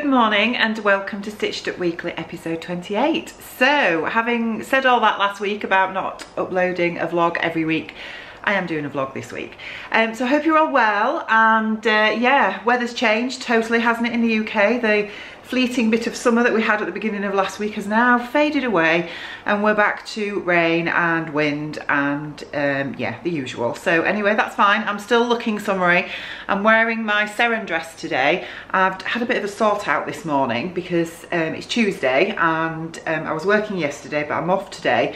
morning and welcome to Stitched Up Weekly episode 28. So, having said all that last week about not uploading a vlog every week, I am doing a vlog this week. So I hope you're all well, and yeah, weather's changed totally, hasn't it, in the UK? The fleeting bit of summer that we had at the beginning of last week has now faded away and we're back to rain and wind and yeah, the usual. So anyway, that's fine. I'm still looking summery. I'm wearing my Seren dress today. I've had a bit of a sort out this morning because it's Tuesday and I was working yesterday, but I'm off today.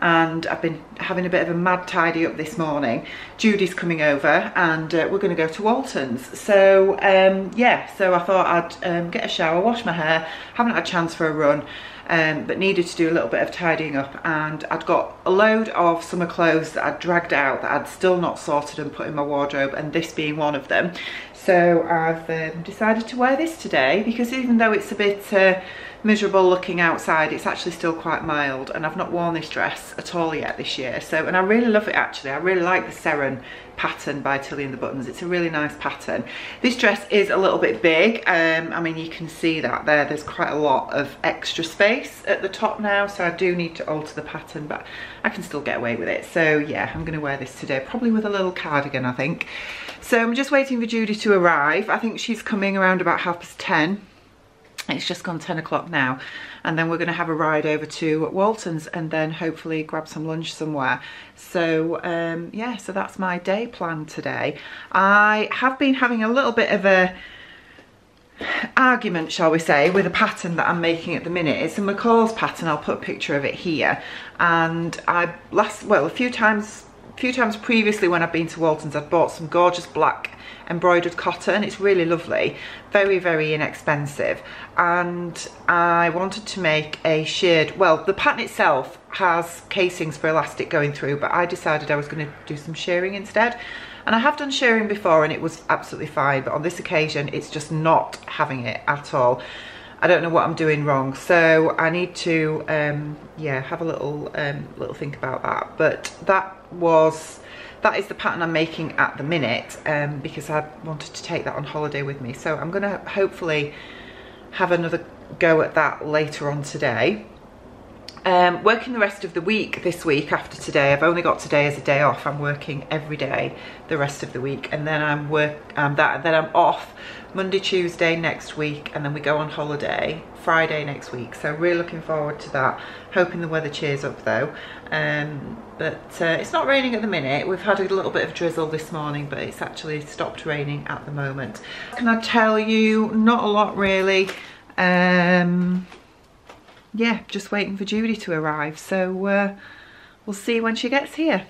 And I've been having a bit of a mad tidy up this morning. Judy's coming over and we're going to go to Walton's. So yeah, so I thought I'd get a shower, wash my hair. Haven't had a chance for a run, but needed to do a little bit of tidying up. And I'd got a load of summer clothes that I'd dragged out that I'd still not sorted and put in my wardrobe, and this being one of them. So I've decided to wear this today because even though it's a bit miserable looking outside, it's actually still quite mild, and I've not worn this dress at all yet this year. So, and I really love it actually. I really like the Seren pattern by Tilly and the Buttons. It's a really nice pattern. This dress is a little bit big. I mean, you can see that there's quite a lot of extra space at the top now, so I do need to alter the pattern, but I can still get away with it. So yeah, I'm going to wear this today, probably with a little cardigan, I think. So I'm just waiting for Judy to arrive. I think she's coming around about 10:30. It's just gone 10 o'clock now, and then we're going to have a ride over to Walton's and then hopefully grab some lunch somewhere. So yeah, so that's my day plan today. I have been having a little bit of a argument, shall we say, with a pattern that I'm making at the minute. It's a McCall's pattern. I'll put a picture of it here. And a few times previously when I've been to Walton's, I've bought some gorgeous black embroidered cotton. It's really lovely, very, very inexpensive, and I wanted to make a sheared, well, the pattern itself has casings for elastic going through, but I decided I was going to do some shearing instead. And I have done shearing before and it was absolutely fine, but on this occasion it's just not having it at all. I don't know what I'm doing wrong, so I need to yeah, have a little think about that. But that is the pattern I'm making at the minute, because I wanted to take that on holiday with me. So I'm going to hopefully have another go at that later on today. Working the rest of the week this week after today. I've only got today as a day off. I'm working every day the rest of the week, and then I'm off Monday, Tuesday next week, and then we go on holiday Friday next week. So really looking forward to that. Hoping the weather cheers up though. But it's not raining at the minute. We've had a little bit of drizzle this morning, but it's actually stopped raining at the moment. Can I tell you? Not a lot really. Yeah, just waiting for Judy to arrive, so we'll see when she gets here.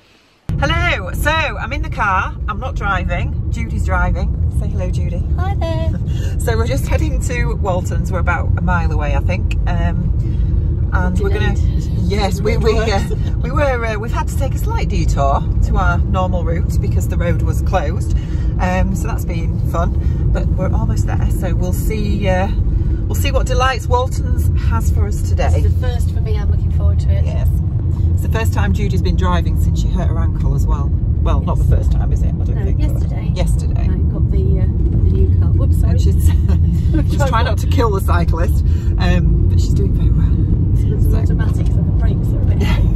Hello, so I'm in the car. I'm not driving, Judy's driving. Say hello, Judy. Hi there. So we're just heading to Walton's. We're about a mile away, I think. And we're gonna, yes, we've had to take a slight detour to our normal route because the road was closed. So that's been fun, but we're almost there. So we'll see what delights Walton's has for us today. It's the first for me. I'm looking forward to it. Yes. It's the first time Judy's been driving since she hurt her ankle as well. Well, yes. Not the first time, is it? I don't think. Yesterday. Yesterday. I got the new car. Whoops, sorry. She's trying not to kill the cyclist, but she's doing very well. It's automatic, so the brakes are a bit heavy.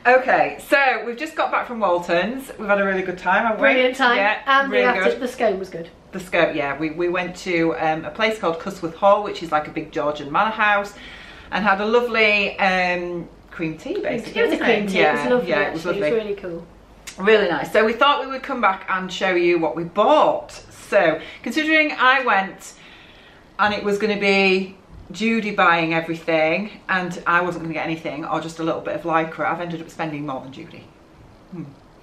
Okay, so we've just got back from Walton's. We've had a really good time, haven't we? Brilliant time. Yeah, and really the scone was good. The scone, yeah. We went to a place called Cusworth Hall, which is like a big Georgian manor house, and had a lovely cream tea, basically. It was a cream tea. Yeah, it was lovely. Yeah, Actually. it was lovely. It was really cool. Really nice. So we thought we would come back and show you what we bought. So considering I went and it was going to be Judy buying everything and I wasn't going to get anything, or just a little bit of lycra, I've ended up spending more than Judy.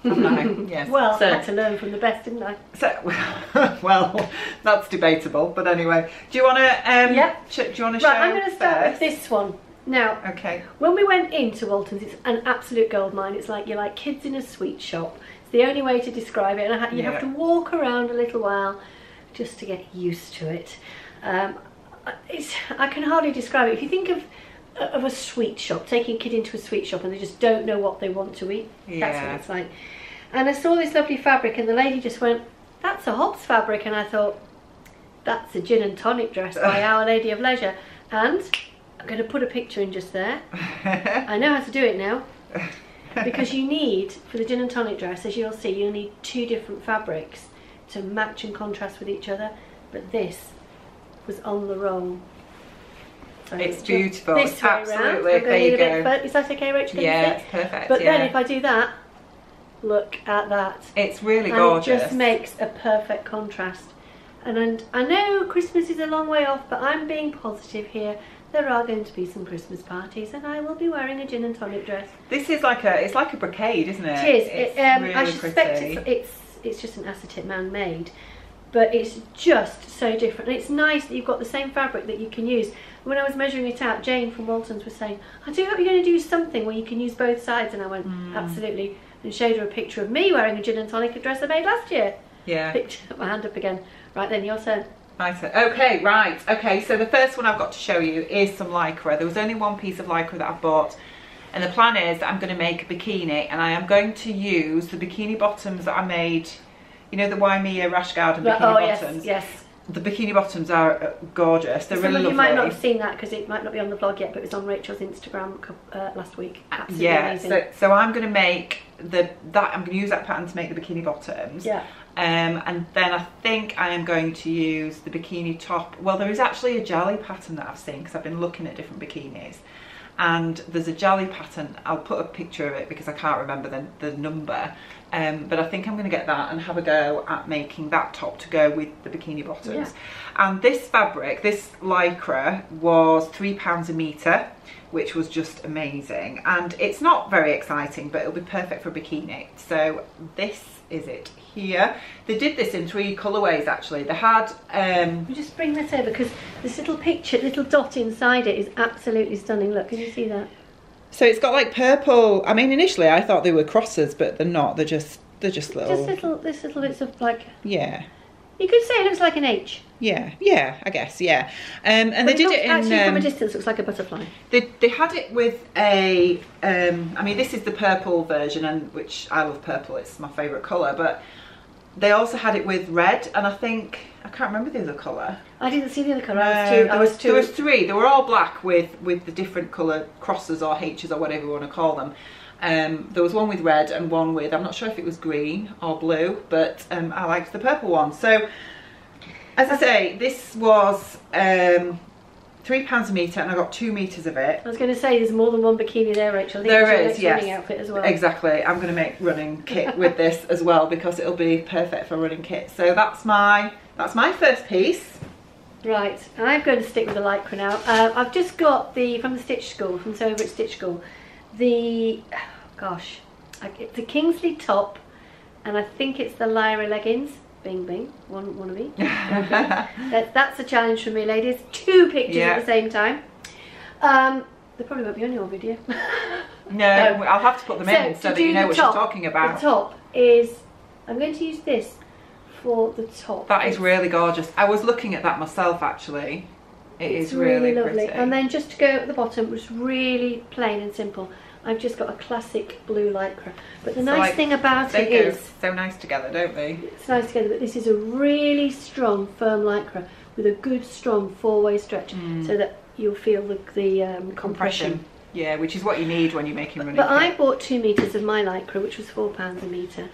Yes. Well, I had to learn from the best, didn't I? So, well, that's debatable, but anyway. Do you want to? Yeah. Do you want to show? Right, I'm going to start with this one. Now, okay. When we went into Walton's, it's an absolute goldmine. It's like you're like kids in a sweet shop. It's the only way to describe it, and you have to walk around a little while just to get used to it. I can hardly describe it. If you think of a sweet shop, taking a kid into a sweet shop and they just don't know what they want to eat, that's what it's like. And I saw this lovely fabric and the lady just went, that's a Hobbs fabric, and I thought, that's a Gin and Tonic Dress by Our Lady of Leisure. And I'm going to put a picture in just there. I know how to do it now. Because you need, for the Gin and Tonic Dress, as you'll see, you'll need 2 different fabrics to match and contrast with each other. But this was on the wrong. It's beautiful. This way Absolutely. round. There you go. Is that okay, Rachel? Yeah, it's perfect. But then if I do that, look at that. It's really gorgeous. It just makes a perfect contrast. And I know Christmas is a long way off, but I'm being positive here. There are going to be some Christmas parties, and I will be wearing a Gin and Tonic Dress. This is like it's like a brocade, isn't it? It is. It's really I suspect it's just an acetate man-made, but it's just so different. And it's nice that you've got the same fabric that you can use. When I was measuring it out, Jane from Walton's was saying, I do hope you're going to do something where you can use both sides. And I went, absolutely. And showed her a picture of me wearing a Gin and Tonic dress I made last year. Yeah. Put my hand up again. Right then, your turn. My turn. Okay, right. Okay, so the first one I've got to show you is some lycra. There was only one piece of lycra that I bought. And the plan is that I'm going to make a bikini, and I am going to use the bikini bottoms that I made, you know, the Waimea Rash Garden bikini bottoms. Yes. The bikini bottoms are gorgeous. They're really lovely. You might not have seen that because it might not be on the blog yet, but it was on Rachel's Instagram last week. Absolutely amazing. So I'm going to make I'm going to use that pattern to make the bikini bottoms. Yeah. And then I think I am going to use the bikini top. Well, there is actually a Jalie pattern that I've seen because I've been looking at different bikinis. And there's a Jalie pattern. I'll put a picture of it because I can't remember the number. But I think I'm going to get that and have a go at making that top to go with the bikini bottoms. Yeah. And this fabric, this lycra, was £3 a metre, which was just amazing. And it's not very exciting, but it'll be perfect for a bikini. So this is it here. They did this in 3 colourways actually. They had We'll just bring this over because this little dot inside it is absolutely stunning. Look, can you see that? So it's got like purple. I mean, initially I thought they were crosses, but they're not. They're just little. Just little bits of like. Yeah. You could say it looks like an H. Yeah, I guess, yeah. And they did it in. Actually, from a distance, looks like a butterfly. They had it with a. I mean, this is the purple version, and which I love purple. It's my favourite colour, but they also had it with red, and I can't remember the other colour. I didn't see the other colour. There was 3. They were all black with the different colour crosses or H's or whatever you want to call them. There was one with red and one with, I'm not sure if it was green or blue, but I liked the purple one. So, as I say, this was £3 a metre, and I got 2 metres of it. I was going to say, there's more than one bikini there, Rachel. There is, yes. Running outfit as well. Exactly. I'm going to make running kit with this as well because it'll be perfect for a running kit. So that's my first piece. Right, I'm going to stick with the lycra now. I've just got from the Stitch School, from So Over at Stitch School, it's the Kingsley top, and I think it's the Lyra leggings. Bing bing, wannabe. That's a challenge for me, ladies. 2 pictures at the same time. They probably won't be on your video. No, I'll have to put them in so that you know what she's talking about. The top is, I'm going to use this for the top. That is really gorgeous. I was looking at that myself actually. It's really lovely. Pretty. And then just to go at the bottom, which is really plain and simple, I've just got a classic blue lycra. But the nice thing about it is... They go so nice together, don't they? It's nice together, but this is a really strong, firm lycra with a good, strong 4-way stretch so that you'll feel the compression. Yeah, which is what you need when you're making running. But I bought 2 metres of my lycra, which was £4 a metre,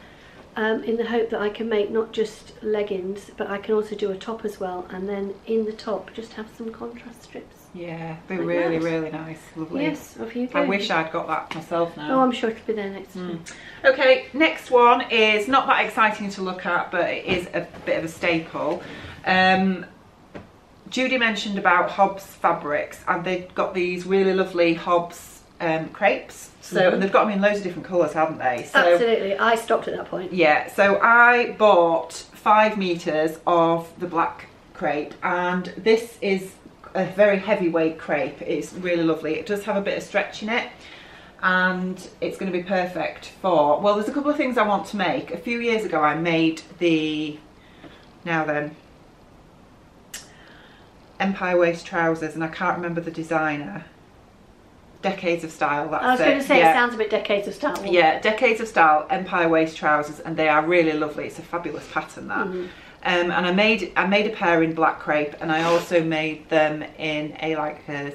in the hope that I can make not just leggings, but I can also do a top as well, and then in the top just have some contrast strips. Yeah, they're really, really nice, lovely. Yes, off you go. I wish I'd got that myself now. Oh, I'm sure it'll be there next time. Okay, next one is not that exciting to look at, but it is a bit of a staple. Judi mentioned about Hobbs fabrics, and they've got these really lovely Hobbs crepes. So and they've got them in loads of different colours, haven't they? So, absolutely, I stopped at that point. Yeah, so I bought 5 metres of the black crepe, and this is a very heavyweight crepe. It's really lovely. It does have a bit of stretch in it, and it's going to be perfect for, well, there's a couple of things I want to make. A few years ago I made the Empire waist trousers, and I can't remember the designer. Decades of Style, that's it. I was going to say, it sounds a bit Decades of Style. Yeah, Decades of Style, Empire waist trousers, and they are really lovely. It's a fabulous pattern, that. And I made a pair in black crepe, and I also made them in a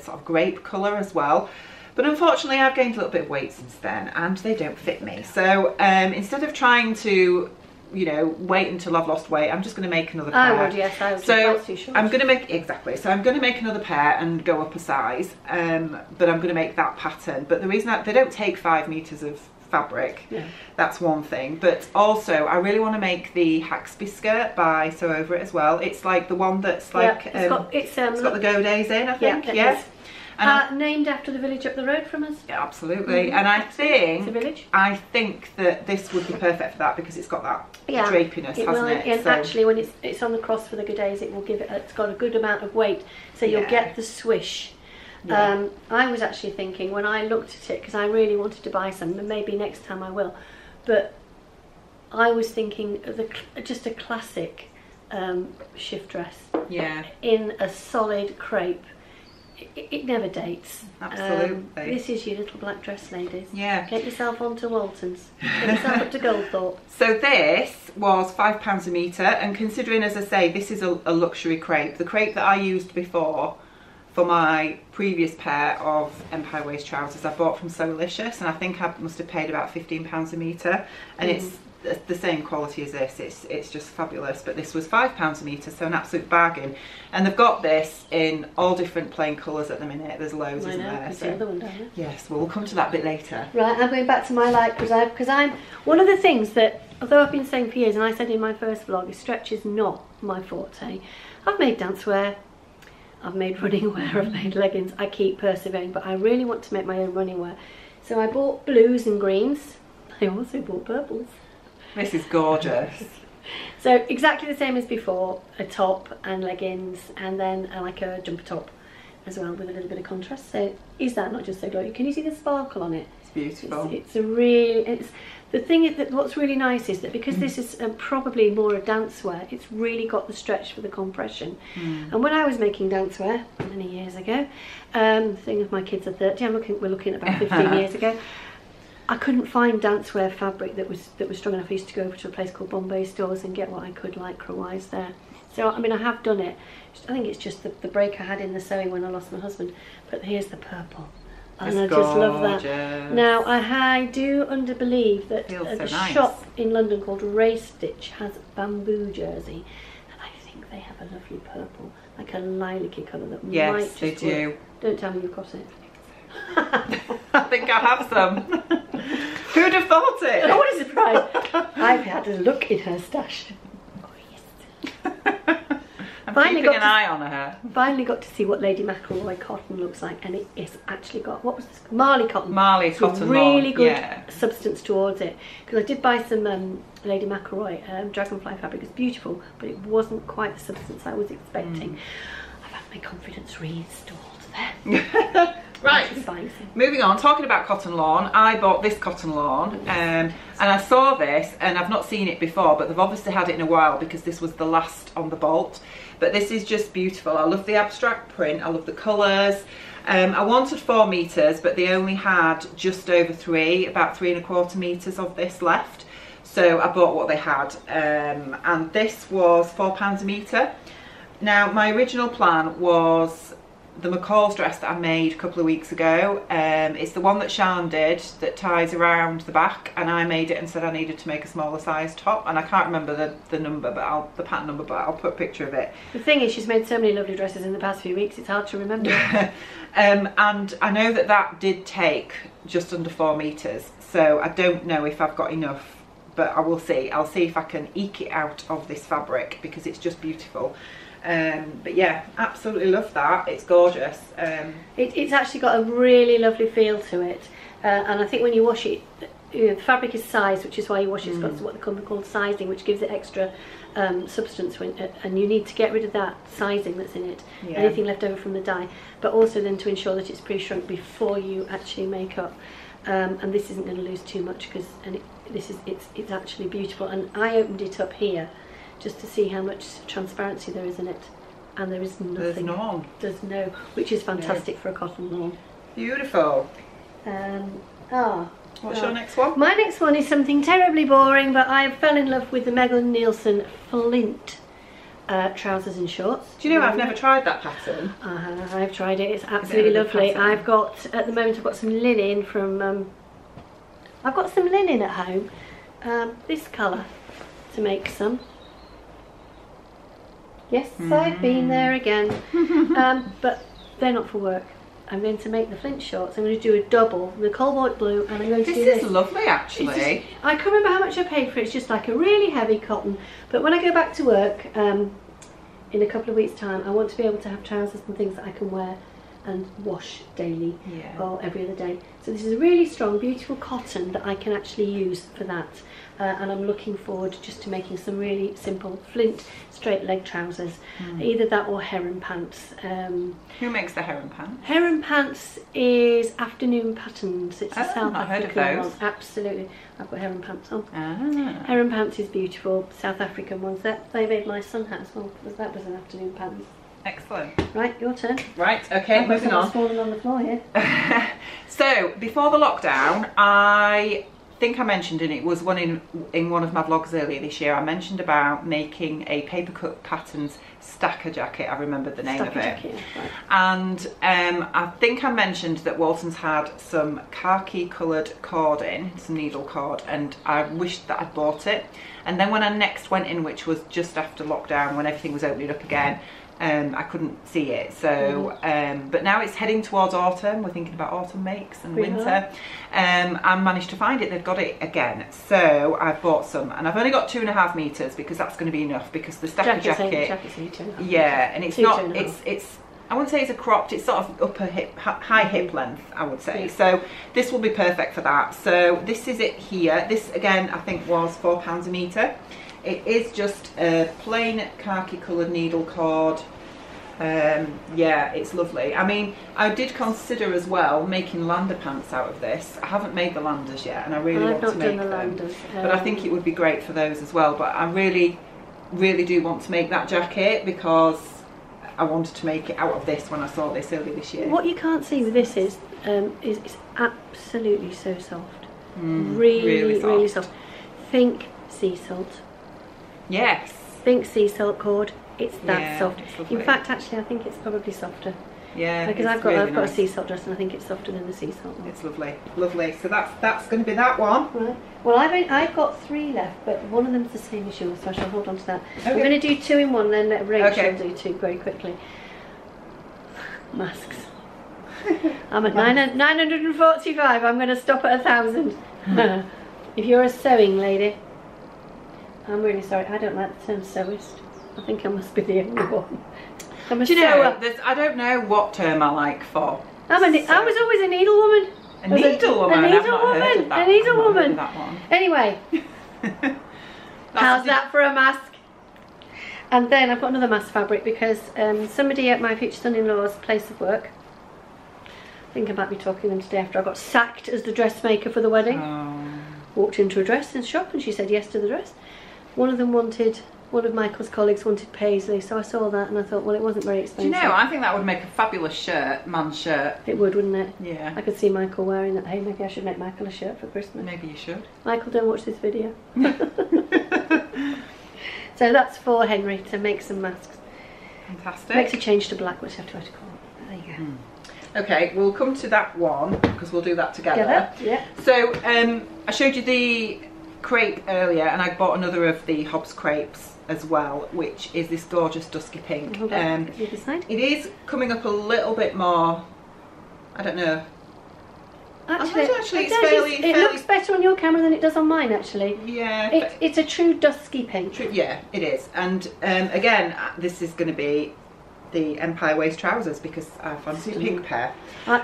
sort of grape colour as well. But unfortunately, I've gained a little bit of weight since then, and they don't fit me. So instead of trying to, you know, wait until I've lost weight, I'm just going to make another pair. I would, yes, I would. So too short. I'm going to make, exactly, so I'm going to make another pair and go up a size, but I'm going to make that pattern. But the reason that they don't take 5 meters of fabric, that's one thing. But also, I really want to make the Haxby skirt by Sew Over It as well. It's like the one that's like, it's got the go days in, I think, And named after the village up the road from us. Yeah, absolutely. And I think that this would be perfect for that, because it's got that drapiness, hasn't it? And actually, when it's on the cross for the good days, it will give it. It's got a good amount of weight, so you'll get the swish. I was actually thinking when I looked at it, because I really wanted to buy some, and maybe next time I will, but I was thinking of just a classic shift dress. Yeah. In a solid crepe. It never dates. Absolutely. This is your little black dress, ladies. Yeah. Get yourself onto Walton's. Get yourself up to Goldthorpe. So this was £5 a metre, and considering, as I say, this is a luxury crepe. The crepe that I used before for my previous pair of Empire waist trousers I bought from Sewlicious, and I think I must have paid about £15 a metre, and it's the same quality as this. It's just fabulous. But this was £5 a metre, so an absolute bargain. And they've got this in all different plain colours at the minute. There's loads, isn't there? So, the other one down there. Yes, well, we'll come to that a bit later. Right, I'm going back to my because I'm one of the things that, although I've been saying for years, and I said in my first vlog, is stretch is not my forte. I've made dancewear, I've made running wear, I've made leggings. I keep persevering, but I really want to make my own running wear. So I bought blues and greens. I also bought purples. This is gorgeous. So exactly the same as before, a top and leggings, and then like a jumper top as well with a little bit of contrast. So is that not just so glorious? Can you see the sparkle on it? It's beautiful. The thing that what's really nice is that because this is probably more a dancewear, it's really got the stretch for the compression. And when I was making dancewear many years ago, thing if my kids are 30, we're looking at about 15 years ago. I couldn't find dancewear fabric that was strong enough. I used to go over to a place called Bombay Stores and get what I could lycra-wise there. So I mean, I have done it. I think it's just the break I had in the sewing when I lost my husband. But here's the purple, and I just love that. Now I do believe that a shop in London called Ray Stitch has bamboo jersey, and I think they have a lovely purple, like a lilac-y colour that might just they do. Work. Don't tell me you've got it. I think I have some. Who'd have thought it? Oh, what a surprise. I've had a look in her stash. Oh, yes. I'm keeping an eye on her. Finally got to see what Lady McElroy cotton looks like, and it's actually got, what was this? Marley cotton. Marley cotton. Really good substance towards it. Because I did buy some Lady McElroy dragonfly fabric. It's beautiful, but it wasn't quite the substance I was expecting. I've had my confidence restored there. Right, moving on, talking about cotton lawn, I bought this cotton lawn and I saw this, and I've not seen it before, but they've obviously had it in a while because this was the last on the bolt. But this is just beautiful. I love the abstract print, I love the colours. I wanted 4 metres, but they only had just over 3, about 3¼ metres of this left. So I bought what they had, and this was £4 a metre. Now my original plan was the McCall's dress that I made a couple of weeks ago. It's the one that Sian did that ties around the back, and I made it and said I needed to make a smaller size top, and I can't remember the number, but the pattern number, but I'll put a picture of it. The thing is, she's made so many lovely dresses in the past few weeks, it's hard to remember. And I know that did take just under 4 metres, so I don't know if I've got enough, but I will see. I'll see if I can eke it out of this fabric because it's just beautiful. But yeah, absolutely love that. It's gorgeous. It's actually got a really lovely feel to it, and I think when you wash it, the fabric is sized, which is why you wash it. It's got what the company called sizing, which gives it extra substance, and you need to get rid of that sizing that's in it, anything left over from the dye, but also then to ensure that it's pre-shrunk before you actually make up. And this isn't going to lose too much because it's actually beautiful. And I opened it up here just to see how much transparency there is in it, and there is nothing. There's none. There's no, which is fantastic for a cotton lawn. Beautiful. What's your next one? My next one is something terribly boring, but I fell in love with the Megan Nielsen Flint trousers and shorts. Do you know I've never tried that pattern? I've tried it. It's absolutely lovely. I've got, at the moment, I've got some linen from. I've got some linen at home. This colour to make some. Yes, I've been there again. But they're not for work. I'm going to make the Flint shorts. I'm going to do a double, the cobalt blue, and I'm going to do this. This is lovely, actually. I can't remember how much I paid for it. It's just like a really heavy cotton. But when I go back to work in a couple of weeks' time, I want to be able to have trousers and things that I can wear and wash daily or every other day. So this is a really strong, beautiful cotton that I can actually use for that. And I'm looking forward just to making some really simple Flint straight leg trousers. Either that or heron pants. Who makes the heron pants? Heron pants is Afternoon Patterns. It's a South African one. Absolutely. I've got heron pants on. Heron pants is beautiful. South African ones. They made my son hat as well, because that was an afternoon pants. Excellent. Right, your turn. Right, okay, moving on. I've fallen on the floor here. So, before the lockdown, I think I mentioned, and it was in one of my vlogs earlier this year, I mentioned about making a paper cut patterns stacker jacket. I remembered the name of it. Jacket, right. And I think I mentioned that Walton's had some khaki coloured cord in, some needle cord, and I wished that I'd bought it. And then when I next went in, which was just after lockdown, when everything was opening up again, I couldn't see it. So but now it's heading towards autumn. We're thinking about autumn makes and winter. I managed to find it. They've got it again, so I've bought some, and I've only got 2.5 meters because that's going to be enough, because the stacker jacket, and it's not, it's I wouldn't say it's a cropped, it's sort of upper hip, high hip length, I would say. So this will be perfect for that. So this is it here. This again I think was £4 a metre. It is just a plain khaki coloured needle cord. Yeah, it's lovely. I mean, I did consider as well making lander pants out of this. I haven't made the landers yet, and I really want to make them. Landers. But I think it would be great for those as well. But I really, really do want to make that jacket, because I wanted to make it out of this when I saw this earlier this year. What you can't see with this is it's absolutely so soft. Really soft. Think sea salt. Yes. Think sea salt cord. It's that soft. In fact, actually, I think it's probably softer. Yeah. Because I've got a sea salt dress, and I think it's softer than the sea salt one. It's lovely, lovely. So that's going to be that one. Right. Well, I've got 3 left, but one of them's the same as yours, so I shall hold on to that. Okay. I'm going to do 2 in one, then let Rachel do 2 very quickly. Masks. I'm at 945. I'm going to stop at 1,000. If you're a sewing lady, I'm really sorry. I don't like the term sewist. I think I must be the only one. I'm a Do you sewer. know, I don't know what term I like for. I was always a needle woman. A needle woman? A needle woman. That one. Anyway, how's that for a mask? And then I've got another mask fabric, because somebody at my future son-in-law's place of work, I think I might be talking to them today after I got sacked as the dressmaker for the wedding. Walked into a dress shop and she said yes to the dress. One of Michael's colleagues wanted paisley, so I saw that and I thought, well, it wasn't very expensive. Do you know, I think that would make a fabulous shirt, man's shirt. It would, wouldn't it? Yeah. I could see Michael wearing that. Hey, maybe I should make Michael a shirt for Christmas. Maybe you should. Michael, don't watch this video. So that's for Henry to make some masks. Fantastic. Makes a change to black, which I have to wear to court. There you go. Okay, we'll come to that one, because we'll do that together. Yeah. So I showed you the crepe earlier, and I bought another of the Hobbs crepes as well, which is this gorgeous dusky pink. It is coming up a little bit more, I don't know. Actually it's fairly, it looks better on your camera than it does on mine, actually. Yeah. It's a true dusky pink. Yeah, it is. And again, this is going to be the Empire waist trousers, because I fancy a pink pair.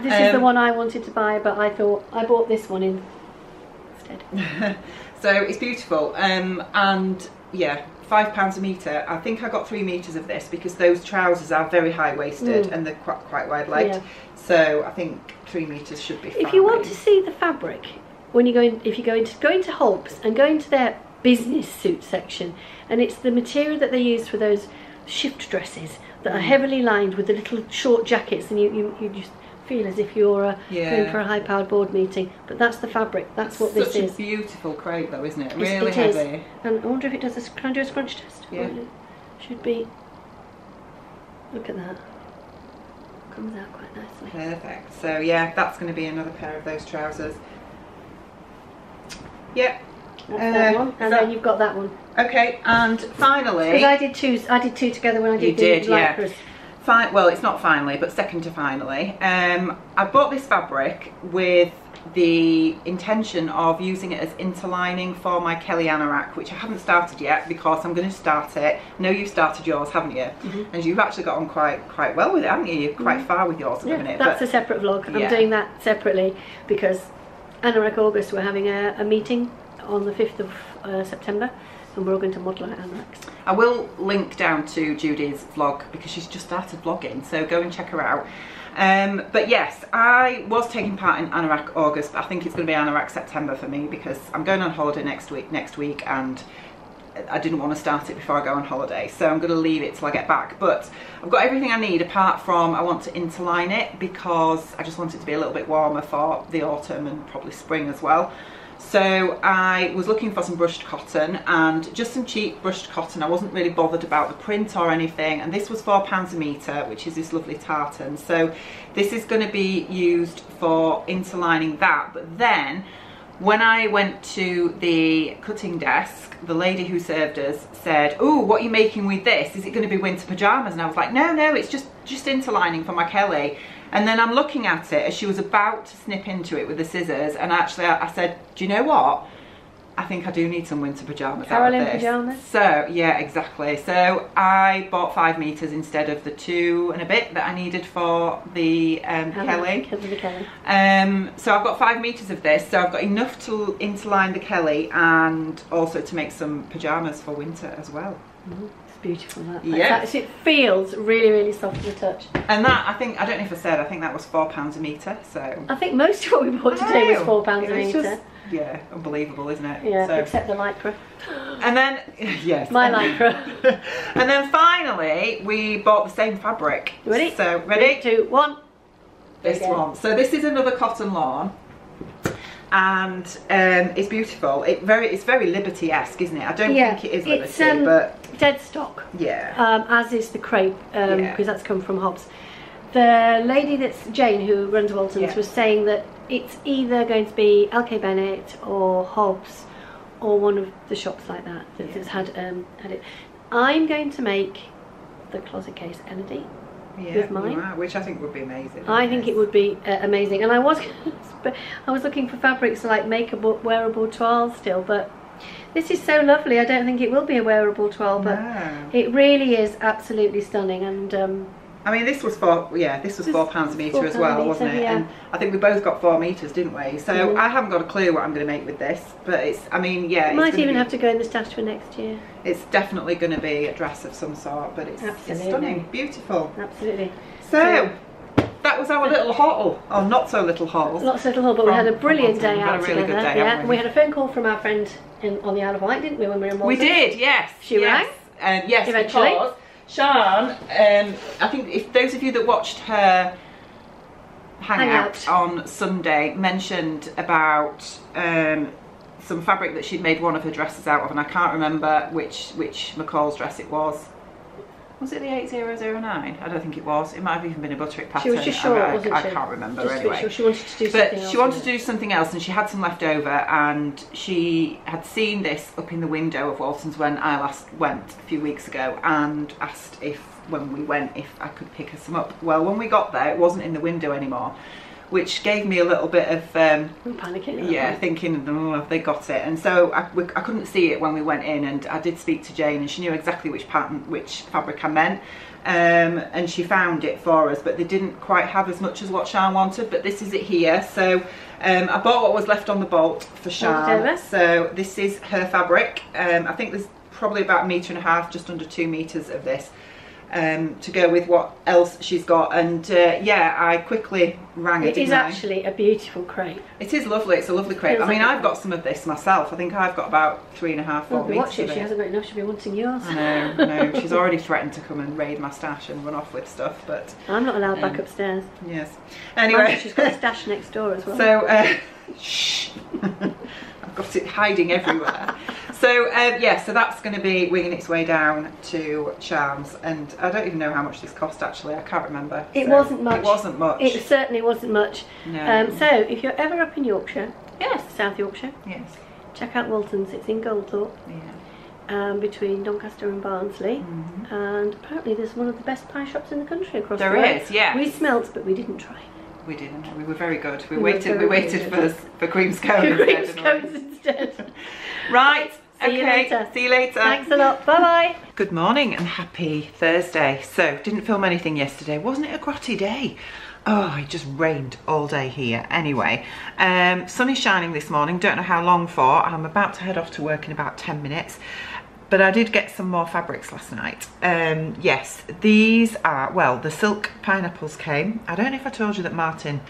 This is the one I wanted to buy, but I thought I bought this one instead. So it's beautiful, and yeah, £5 a metre. I think I got 3 metres of this, because those trousers are very high waisted and they're quite wide legged. Yeah. So I think 3 metres should be fine. If you want to see the fabric, when you go in, if you go into Hobbs and go into their business suit section, and it's the material that they use for those shift dresses that are heavily lined with the little short jackets, and you just feel as if you're going for a high-powered board meeting. But that's the fabric. That's what this is. Such a beautiful crepe, though, isn't it? It Really is. heavy. And I wonder if it does a... Can I do a scrunch test? Yeah. Should be... Look at that. Comes out quite nicely. Perfect. So yeah, that's going to be another pair of those trousers. Yep. That's that one. And then you've got that one. Okay, and finally... Because I did two together when I did the lycras. Well, it's not finally, but second to finally. I bought this fabric with the intention of using it as interlining for my Kelly anorak, which I haven't started yet because I'm going to start it. I know you've started yours, haven't you? And you've actually got on quite well with it, haven't you? You're quite far with yours at the minute. That's a separate vlog. I'm doing that separately because Anorak August, we're having a meeting on the 5th of September. And we're all going to model our anoraks. I will link down to Judi's vlog because she's just started vlogging, so go and check her out. But yes, I was taking part in Anorak August, but I think it's going to be Anorak September for me because I'm going on holiday next week and I didn't want to start it before I go on holiday, so I'm going to leave it till I get back. But I've got everything I need apart from I want to interline it because I just want it to be a little bit warmer for the autumn and probably spring as well. So I was looking for some brushed cotton and just some cheap brushed cotton. I wasn't really bothered about the print or anything, and this was £4 a metre, which is this lovely tartan. So this is going to be used for interlining that. But then when I went to the cutting desk, the lady who served us said, "Oh, what are you making with this? Is it going to be winter pyjamas?" And I was like, no, it's just interlining for my Kelly. And then I'm looking at it as she was about to snip into it with the scissors, and actually I said, do you know what? I think I do need some winter pyjamas out of this. pyjamas? So, yeah, exactly. So I bought 5 metres instead of the 2 and a bit that I needed for the Kelly. So I've got 5 metres of this, so I've got enough to interline the Kelly and also to make some pyjamas for winter as well. Beautiful, that. Yes. It feels really, really soft to the touch. And that, I don't know if I said, I think that was £4 a metre, so... I think most of what we bought today was £4 a metre. Yeah, unbelievable, isn't it? Yeah, so, except the lycra. And then, yes. My lycra. And then finally, we bought the same fabric. You ready? So, ready? 3, 2, 1. This one. So this is another cotton lawn. And it's beautiful. It's very Liberty-esque, isn't it? I don't think it is Liberty, but dead stock. Yeah. As is the crepe, because that's come from Hobbs. The lady that's Jane, who runs Walton's, was saying that it's either going to be LK Bennett or Hobbs or one of the shops like that that's had it. I'm going to make the closet case Elodie. With mine, which I think would be amazing. I think it would be amazing, and I was looking for fabrics to like make a wearable toile still, but this is so lovely. I don't think it will be a wearable toile, but it really is absolutely stunning. And I mean, this was £4 a metre as well, wasn't it? And I think we both got 4 metres, didn't we? So I haven't got a clue what I'm going to make with this, but it might even have to go in the stash for next year. It's definitely going to be a dress of some sort, but it's stunning, beautiful. Absolutely. So that was our little haul, or not so little haul. Not so little haul, but we had a brilliant day out together. Really good day, we had a phone call from our friend on the Isle of Wight, didn't we, when we were in Walton? We did, yes. She rang? Yes, eventually. Because Sian, I think if those of you that watched her hangout on Sunday mentioned about some fabric that she'd made one of her dresses out of, and I can't remember which McCall's dress it was. Was it the 8009? I don't think it was. It might have even been a Butterick pattern. She was just short, wasn't she? I can't remember just anyway. Sure. She wanted to do something else. She wanted to do something else, and she had some left over, and she had seen this up in the window of Walton's when I last went a few weeks ago, and asked when we went if I could pick her some up. Well, when we got there, it wasn't in the window anymore, which gave me a little bit of panicking. Yeah, thinking, oh, have they got it? And so I couldn't see it when we went in, and I did speak to Jane, and she knew exactly which fabric I meant, and she found it for us, but they didn't quite have as much as what Sian wanted. But this is it here. So I bought what was left on the bolt for Sian. So this is her fabric. I think there's probably about 1.5 meters, just under 2 meters of this. to go with what else she's got. And yeah, I quickly rang her. It is actually a beautiful crepe. It is lovely. It's a lovely crepe. I mean, I've got some of this myself. I think I've got about 3.5, 4 meters. Watch it. Of it. She hasn't got enough. She'll be wanting yours. I know. She's already threatened to come and raid my stash and run off with stuff, but I'm not allowed back upstairs. Yes. Anyway, she's got a stash next door as well. So, shh. I've got it hiding everywhere. So yeah, so that's going to be winging its way down to Charms, and I don't even know how much this cost actually. I can't remember. It wasn't much. It wasn't much. It certainly wasn't much. No. So if you're ever up in Yorkshire, yes, South Yorkshire, yes, check out Walton's. It's in Goldthorpe, between Doncaster and Barnsley, and apparently there's one of the best pie shops in the country across the road. There is, yeah. We smelt, but we didn't try. We didn't. We were very good. We waited for cream scones. Instead. Right. See you later. See you later. Thanks a lot. Bye bye. Good morning and happy Thursday. So, didn't film anything yesterday. Wasn't it a grotty day? Oh, it just rained all day here. Anyway, sun is shining this morning. Don't know how long for. I'm about to head off to work in about 10 minutes. But I did get some more fabrics last night. Yes, these are, well, the silk pineapples came. I don't know if I told you that Martin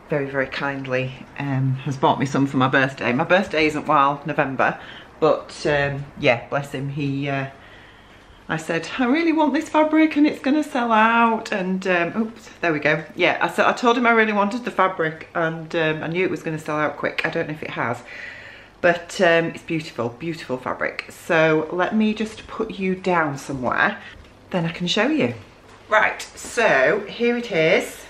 very, very kindly has bought me some for my birthday. My birthday isn't while November, but yeah, bless him. I said, I really want this fabric and it's gonna sell out, and oops, there we go. Yeah, I told him I really wanted the fabric, and I knew it was gonna sell out quick. I don't know if it has. But it's beautiful, beautiful fabric. So let me just put you down somewhere, then I can show you. Right, so here it is.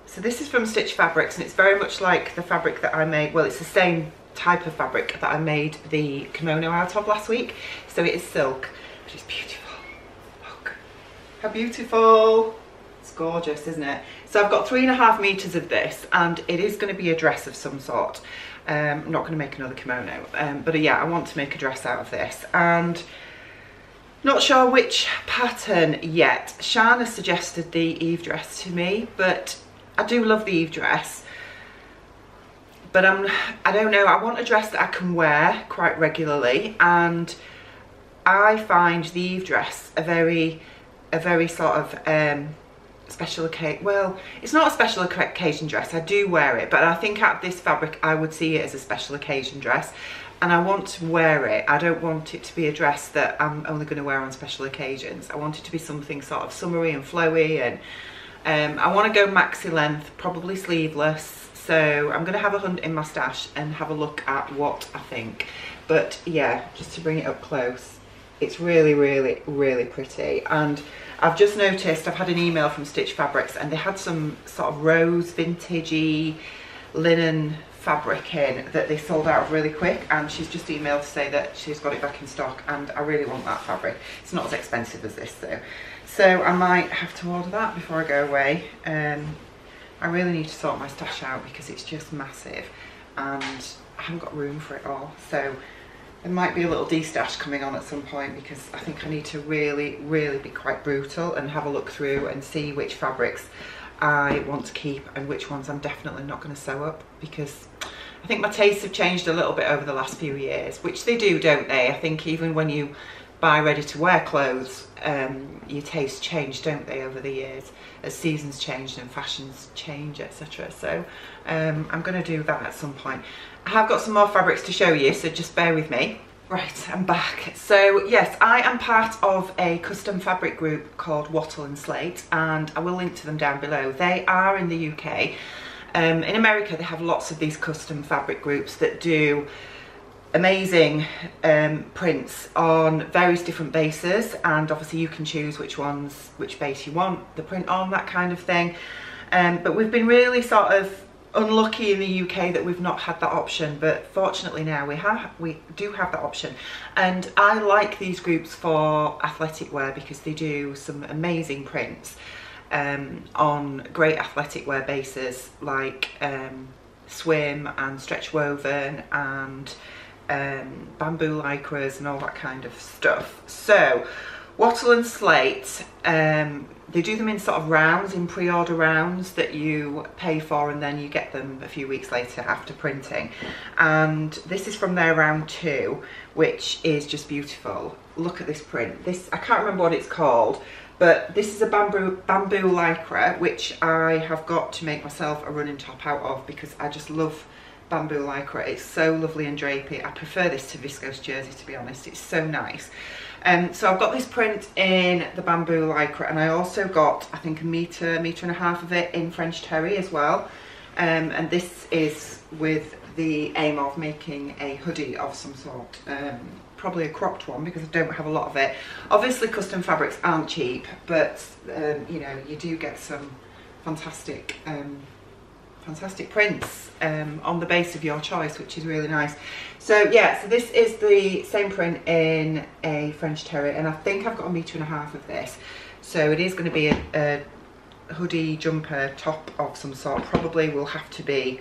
So this is from Stitch Fabrics, and it's very much like the fabric that I made. Well, it's the same type of fabric that I made the kimono out of last week. So it is silk, but it's beautiful. Look, how beautiful. It's gorgeous, isn't it? So I've got 3.5 meters of this, and it is going to be a dress of some sort. I'm not going to make another kimono, but yeah, I want to make a dress out of this, and not sure which pattern yet. Shana suggested the Eve dress to me, but I do love the Eve dress, but I don't know, I want a dress that I can wear quite regularly, and I find the Eve dress a very sort of special occasion. Well, it's not a special occasion dress. I do wear it, but I think out of this fabric I would see it as a special occasion dress, and I want to wear it. I don't want it to be a dress that I'm only going to wear on special occasions. I want it to be something sort of summery and flowy, and I want to go maxi length, probably sleeveless. So I'm going to have a hunt in my stash and have a look at what I think. But yeah, just to bring it up close, it's really, really, really pretty. And I've just noticed, I've had an email from Stitch Fabrics, and they had some sort of rose vintagey linen fabric in that they sold out of really quick, and she's just emailed to say that she's got it back in stock, and I really want that fabric. It's not as expensive as this though, so I might have to order that before I go away. I really need to sort my stash out because it's just massive and I haven't got room for it all, so there might be a little de-stash coming on at some point, because I think I need to really, really be quite brutal and have a look through and see which fabrics I want to keep and which ones I'm definitely not going to sew up, because I think my tastes have changed a little bit over the last few years, which they do, don't they? I think even when you buy ready-to-wear clothes, your tastes change, don't they, over the years, as seasons change and fashions change, etc. So I'm going to do that at some point. I have got some more fabrics to show you, so just bear with me. Right, I'm back. So yes, I am part of a custom fabric group called Wattle and Slate, and I will link to them down below. They are in the UK. In America they have lots of these custom fabric groups that do amazing prints on various different bases, and obviously you can choose which base you want the print on, that kind of thing. But we've been really sort of unlucky in the UK that we've not had that option, but fortunately now we do have that option. And I like these groups for athletic wear because they do some amazing prints on great athletic wear bases, like swim and stretch woven and bamboo lycras and all that kind of stuff. So Wattle and Slate, they do them in sort of rounds, in pre-order rounds that you pay for, and then you get them a few weeks later after printing. And this is from their round 2, which is just beautiful. Look at this print. This, I can't remember what it's called, but this is a bamboo lycra, which I have got to make myself a running top out of because I just love bamboo lycra. It's so lovely and drapey. I prefer this to viscose jersey, to be honest. It's so nice. So I've got this print in the bamboo lycra, and I also got, I think, a metre and a half of it in French terry as well. And this is with the aim of making a hoodie of some sort, probably a cropped one because I don't have a lot of it. Obviously custom fabrics aren't cheap, but you know, you do get some fantastic fantastic prints on the base of your choice, which is really nice. So yeah, so this is the same print in a French terry, and I think I've got a metre and a half of this. So it is going to be a hoodie jumper top of some sort. Probably will have to be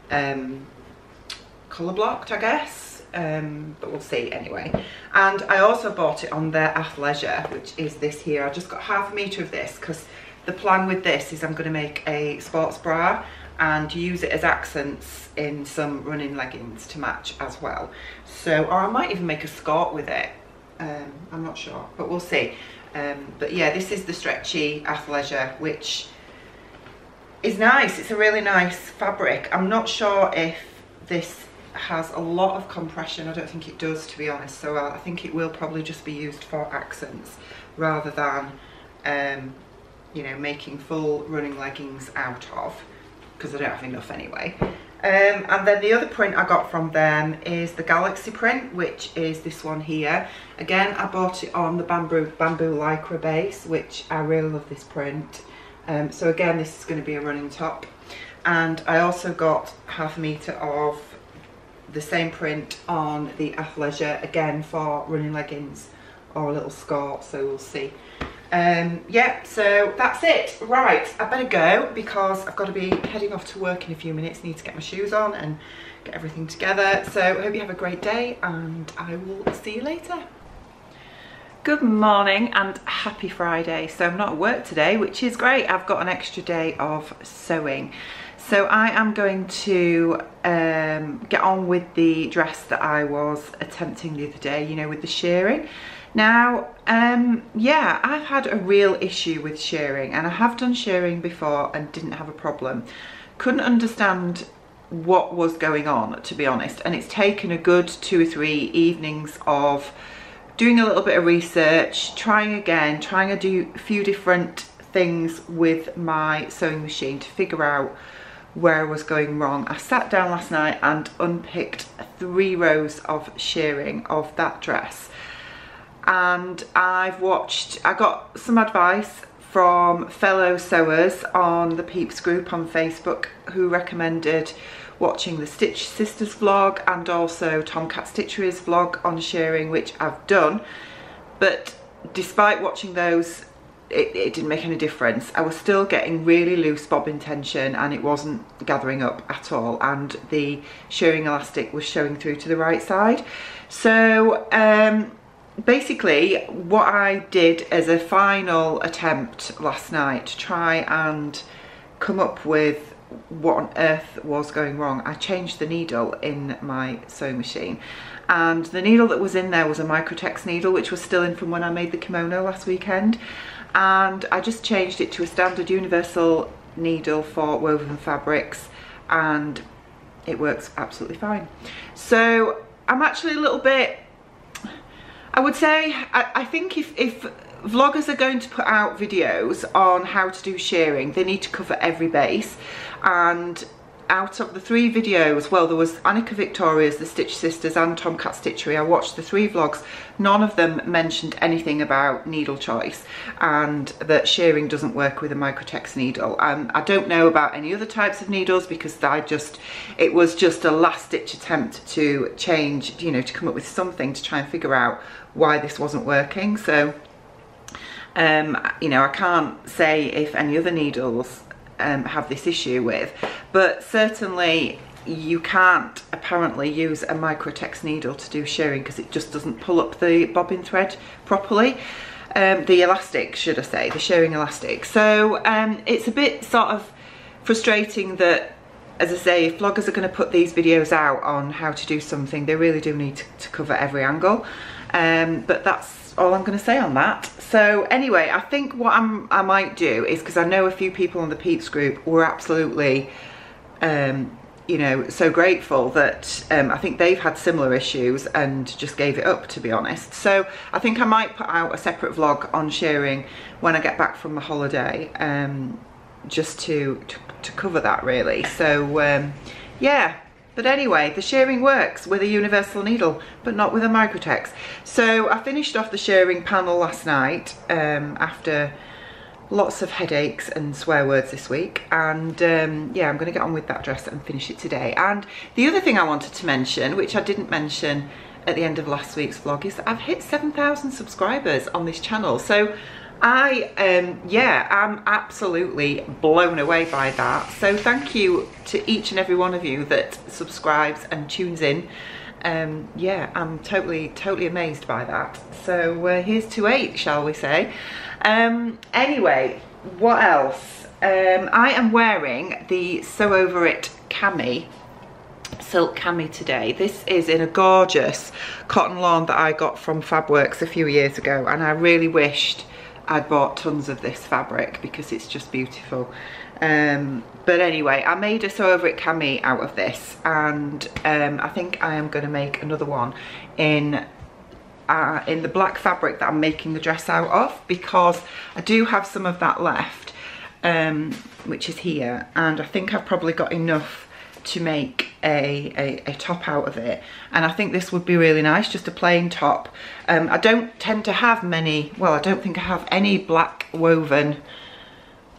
colour blocked, I guess, but we'll see anyway. And I also bought it on their athleisure, which is this here. I just got half a metre of this because the plan with this is I'm going to make a sports bra and use it as accents in some running leggings to match as well. So, or I might even make a skirt with it. I'm not sure, but we'll see. But yeah, this is the stretchy athleisure, which is nice. It's a really nice fabric. I'm not sure if this has a lot of compression. I don't think it does, to be honest. So I think it will probably just be used for accents rather than, you know, making full running leggings out of, because I don't have enough anyway. And then the other print I got from them is the Galaxy print, which is this one here. Again, I bought it on the bamboo lycra base, which I really love this print. So again, this is going to be a running top. And I also got half a metre of the same print on the athleisure, again for running leggings or a little skirt, so we'll see. Yeah, so that's it. Right, I better go because I've got to be heading off to work in a few minutes. Need to get my shoes on and get everything together. So I hope you have a great day, and I will see you later. Good morning and happy Friday. So I'm not at work today, which is great. I've got an extra day of sewing. So I am going to get on with the dress that I was attempting the other day, you know, with the shirring. Now, yeah, I've had a real issue with shirring, and I have done shirring before and didn't have a problem. Couldn't understand what was going on, to be honest, and it's taken a good 2 or 3 evenings of doing a little bit of research, trying again, trying to do a few different things with my sewing machine to figure out where I was going wrong. I sat down last night and unpicked 3 rows of shirring of that dress. And I got some advice from fellow sewers on the Peeps group on Facebook who recommended watching the Stitch Sisters vlog and also Tomcat Stitchery's vlog on shirring, which I've done. But despite watching those, it didn't make any difference. I was still getting really loose bobbin tension and it wasn't gathering up at all, and the shirring elastic was showing through to the right side. So basically what I did as a final attempt last night to try and come up with what on earth was going wrong, I changed the needle in my sewing machine, and the needle that was in there was a Microtex needle, which was still in from when I made the kimono last weekend, and I just changed it to a standard universal needle for woven fabrics, and it works absolutely fine. So I'm actually a little bit, I would say, I think if vloggers are going to put out videos on how to do shirring, they need to cover every base. And out of the 3 videos, well, there was Annika Victoria's, the Stitch Sisters and Tomcat Stitchery. I watched the 3 vlogs. None of them mentioned anything about needle choice and that shirring doesn't work with a Microtex needle. I don't know about any other types of needles because it was just a last ditch attempt to change, you know, to come up with something to try and figure out why this wasn't working. So, you know, I can't say if any other needles have this issue with, but certainly you can't apparently use a Microtex needle to do shirring because it just doesn't pull up the bobbin thread properly. the elastic, should I say, the shirring elastic. So it's a bit sort of frustrating that, as I say, if vloggers are going to put these videos out on how to do something, they really do need to cover every angle. But that's all I'm going to say on that. So anyway, I think what I might do is, because I know a few people on the Peeps group were absolutely, you know, so grateful that I think they've had similar issues and just gave it up, to be honest. So I think I might put out a separate vlog on shearing when I get back from my holiday, just to cover that, really. So yeah, but anyway, the shearing works with a universal needle, but not with a Microtex. So I finished off the shearing panel last night after lots of headaches and swear words this week, and yeah, I'm going to get on with that dress and finish it today. And the other thing I wanted to mention, which I didn't mention at the end of last week's vlog, is that I've hit 7,000 subscribers on this channel. So yeah, I'm absolutely blown away by that. So thank you to each and every one of you that subscribes and tunes in. Yeah, I'm totally amazed by that. So here's to 8, shall we say. Anyway, what else? I am wearing the Sew Over It cami, silk cami today. This is in a gorgeous cotton lawn that I got from Fabworks a few years ago, and I really wished I'd bought tons of this fabric because it's just beautiful. But anyway, I made a Sew Over It cami out of this, and I think I am going to make another one in the black fabric that I'm making the dress out of, because I do have some of that left, which is here, and I think I've probably got enough to make a top out of it. And I think this would be really nice, just a plain top. I don't tend to have many, well, I don't think I have any black woven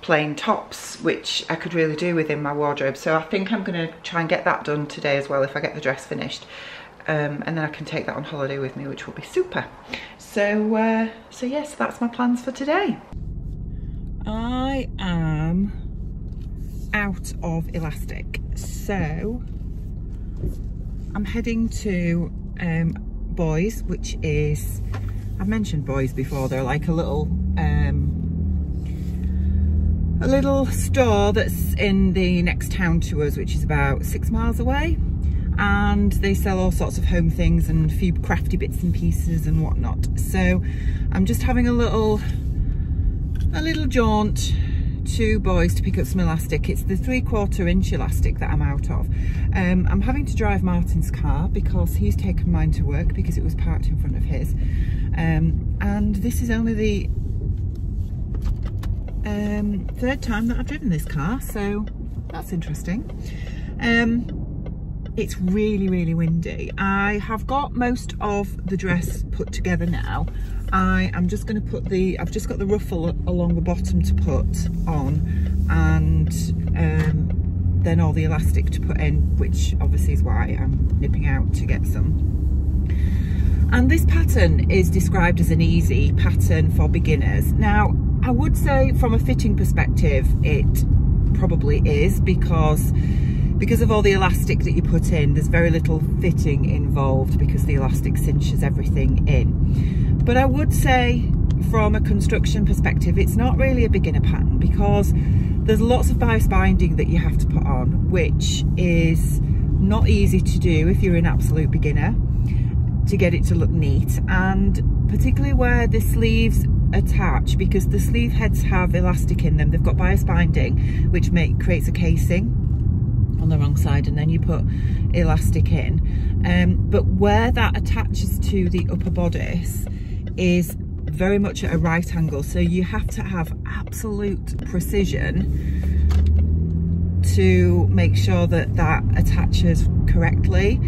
plain tops, which I could really do within my wardrobe. So I think I'm going to try and get that done today as well, if I get the dress finished. And then I can take that on holiday with me, which will be super. So so yes, that's my plans for today. I am out of elastic, so I'm heading to Boys, which is, I've mentioned Boys before, they're like a little store that's in the next town to us, which is about 6 miles away, and they sell all sorts of home things and a few crafty bits and pieces and whatnot. So I'm just having a little jaunt to Boys to pick up some elastic. It's the 3/4 inch elastic that I'm out of. I'm having to drive Martin's car because he's taken mine to work because it was parked in front of his, and this is only the third time that I've driven this car, so that's interesting. It's really windy. I have got most of the dress put together now. I am just going to put I've just got the ruffle along the bottom to put on, and then all the elastic to put in, which obviously is why I'm nipping out to get some. And this pattern is described as an easy pattern for beginners. Now, I would say from a fitting perspective, it probably is, because of all the elastic that you put in, there's very little fitting involved because the elastic cinches everything in. But I would say from a construction perspective, it's not really a beginner pattern, because there's lots of bias binding that you have to put on, which is not easy to do if you're an absolute beginner, to get it to look neat, and particularly where the sleeves attach, because the sleeve heads have elastic in them. They've got bias binding, which creates a casing on the wrong side, and then you put elastic in, but where that attaches to the upper bodice is very much at a right angle, so you have to have absolute precision to make sure that that attaches correctly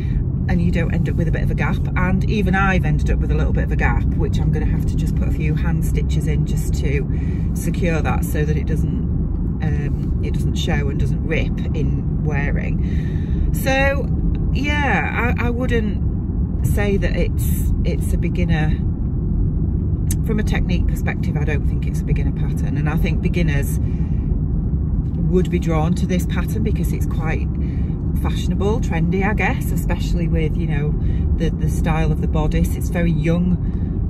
and you don't end up with a bit of a gap. And even I've ended up with a little bit of a gap, which I'm going to have to just put a few hand stitches in just to secure that, so that it doesn't show and doesn't rip in wearing. So yeah, I wouldn't say that it's a beginner. From a technique perspective, I don't think it's a beginner pattern, and I think beginners would be drawn to this pattern because it's quite fashionable, trendy, I guess, especially with, you know, the style of the bodice. It's very young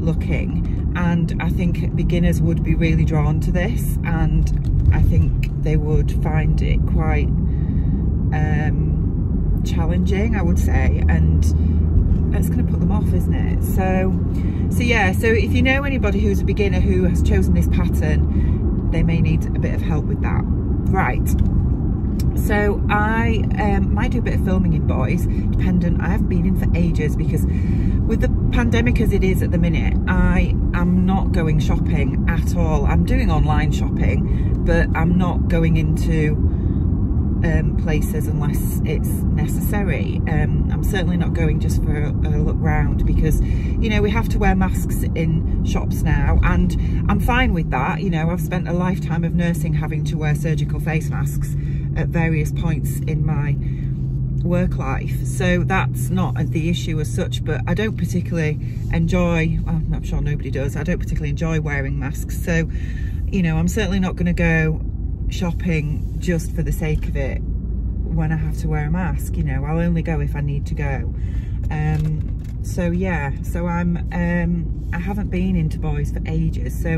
looking, and I think beginners would be really drawn to this, and I think they would find it quite challenging, I would say, and it's going to put them off, isn't it? So yeah, so if you know anybody who's a beginner who has chosen this pattern, they may need a bit of help with that. Right, so I might do a bit of filming in boys, dependent. I haven't been in for ages because with the pandemic as it is at the minute, I am not going shopping at all. I'm doing online shopping, but I'm not going into places unless it's necessary. I'm certainly not going just for a look round, because you know we have to wear masks in shops now, and I'm fine with that. You know, I've spent a lifetime of nursing having to wear surgical face masks at various points in my work life, so that's not the issue as such. But I don't particularly enjoy, well, I'm sure nobody does, I don't particularly enjoy wearing masks, so you know I'm certainly not going to go shopping just for the sake of it when I have to wear a mask. You know, I'll only go if I need to go. So yeah, so I haven't been into boys for ages, so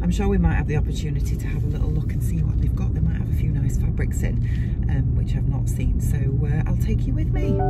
I'm sure we might have the opportunity to have a little look and see what they've got. They might have a few nice fabrics in, which I've not seen, so I'll take you with me.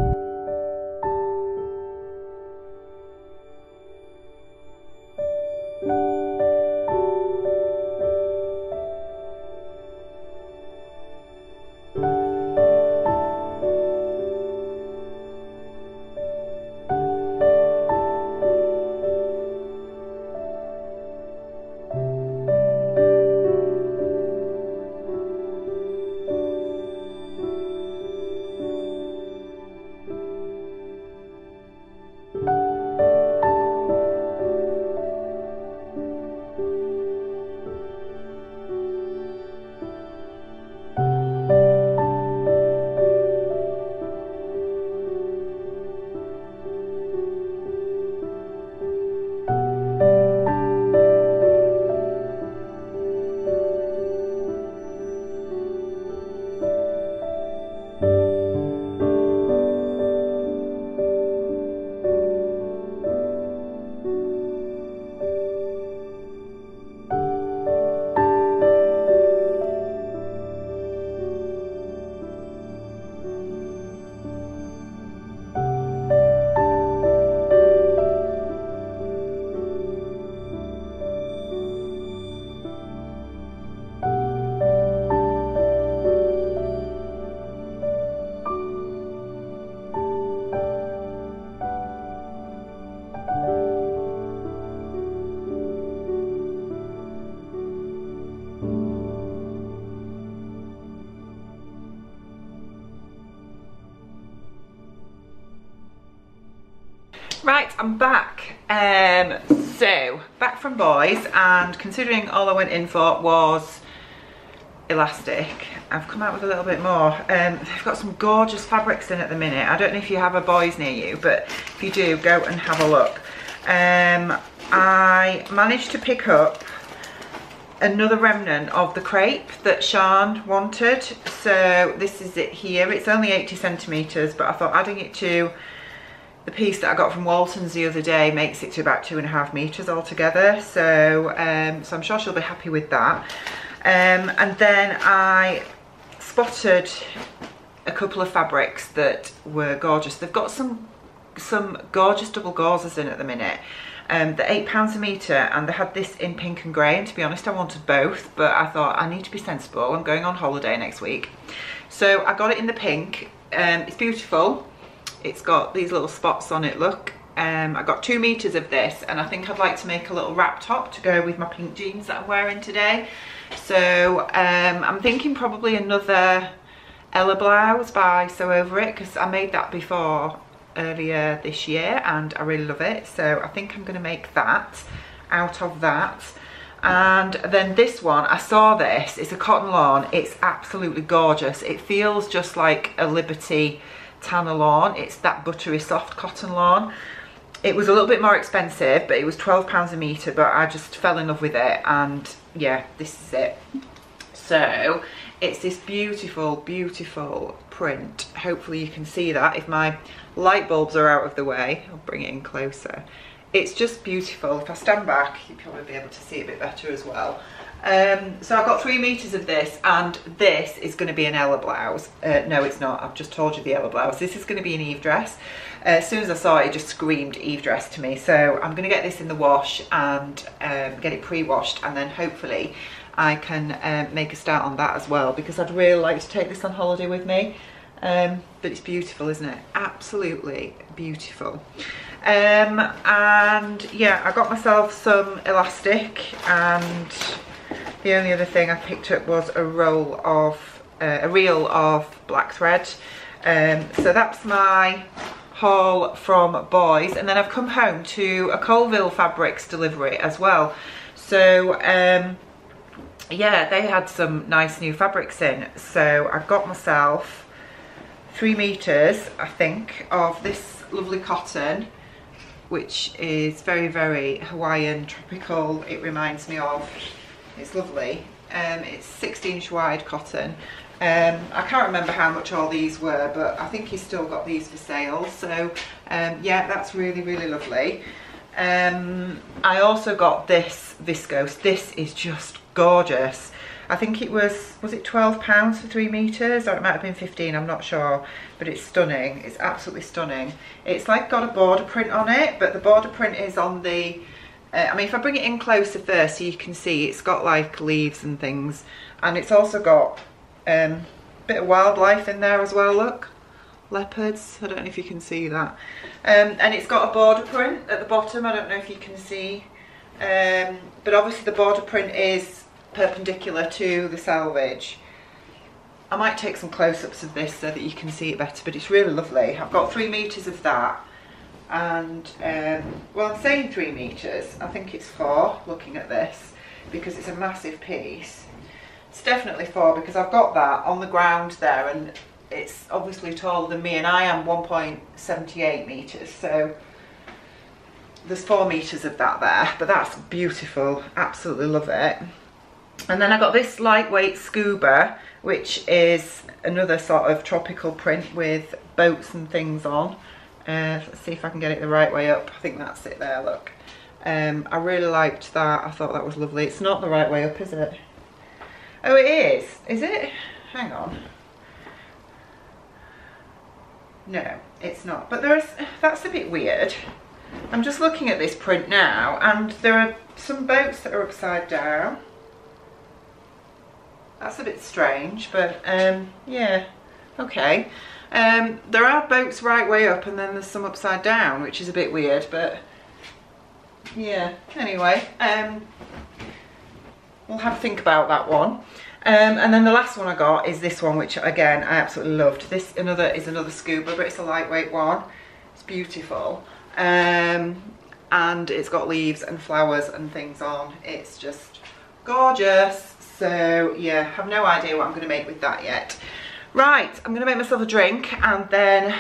Right, I'm back. So back from boys, and considering all I went in for was elastic, I've come out with a little bit more. They've got some gorgeous fabrics in at the minute. I don't know if you have a boys near you, but if you do, go and have a look. I managed to pick up another remnant of the crepe that Sean wanted, so this is it here. It's only 80 centimetres, but I thought adding it to the piece that I got from Walton's the other day makes it to about 2.5 meters altogether, so so I'm sure she'll be happy with that. And then I spotted a couple of fabrics that were gorgeous. They've got some gorgeous double gauzes in at the minute. They're £8 a metre, and they had this in pink and grey, and to be honest I wanted both, but I thought I need to be sensible. I'm going on holiday next week, so I got it in the pink. It's beautiful. It's got these little spots on it, look. I got 2 meters of this, and I think I'd like to make a little wrap top to go with my pink jeans that I'm wearing today. So I'm thinking probably another Ella blouse by Sew Over It, because I made that before earlier this year and I really love it. So I think I'm going to make that out of that. And then this one, I saw this, it's a cotton lawn. It's absolutely gorgeous. It feels just like a Liberty Tanner lawn. It's that buttery soft cotton lawn. It was a little bit more expensive, but it was £12 a metre, but I just fell in love with it, and yeah, this is it. So it's this beautiful, beautiful print. Hopefully you can see that if my light bulbs are out of the way. I'll bring it in closer. it's just beautiful. If I stand back, you'll probably be able to see it a bit better as well. So I've got 3 meters of this, and this is going to be an Ella blouse. No, it's not. I've just told you the Ella blouse. This is going to be an Eve dress. As soon as I saw it, it just screamed Eve dress to me. So I'm going to get this in the wash and get it pre-washed, and then hopefully I can make a start on that as well, because I'd really like to take this on holiday with me. But it's beautiful, isn't it? Absolutely beautiful. And yeah, I got myself some elastic, and the only other thing I picked up was a reel of black thread. So that's my haul from Boys, and then I've come home to a Coleville Fabrics delivery as well. So yeah, they had some nice new fabrics in, so I've got myself 3 meters, I think, of this lovely cotton, which is very, very Hawaiian, tropical. It reminds me of, it's lovely. It's 16-inch wide cotton. I can't remember how much all these were, but I think he's still got these for sale. So yeah, that's really, really lovely. I also got this Viscose. This is just gorgeous. I think it was it £12 for 3 meters, or it might have been 15, I'm not sure, but it's stunning. It's absolutely stunning. It's like got a border print on it, but the border print is on the I mean, if I bring it in closer first so you can see, it's got like leaves and things, and it's also got a bit of wildlife in there as well. Look, leopards, I don't know if you can see that. And it's got a border print at the bottom, I don't know if you can see, but obviously the border print is perpendicular to the selvage. I might take some close-ups of this so that you can see it better, but it's really lovely. I've got 3 meters of that, and well, I'm saying 3 meters, I think it's 4 looking at this, because it's a massive piece. It's definitely 4 because I've got that on the ground there, and it's obviously taller than me, and I am 1.78 meters, so there's 4 meters of that there, but that's beautiful. Absolutely love it. And then I got this lightweight scuba, which is another sort of tropical print with boats and things on. Let's see if I can get it the right way up. I think that's it there, look. I really liked that. I thought that was lovely. It's not the right way up, is it? Oh, it is. Is it? Hang on. No, it's not. But that's a bit weird. I'm just looking at this print now, and there are some boats that are upside down. That's a bit strange, but yeah, okay. There are boats right way up, and then there's some upside down, which is a bit weird, but yeah, anyway, we'll have to think about that one. And then the last one I got is this one, which again I absolutely loved. This is another scuba, but it's a lightweight one. It's beautiful, and it's got leaves and flowers and things on. It's just gorgeous. So yeah, I have no idea what I'm going to make with that yet. Right, I'm going to make myself a drink, and then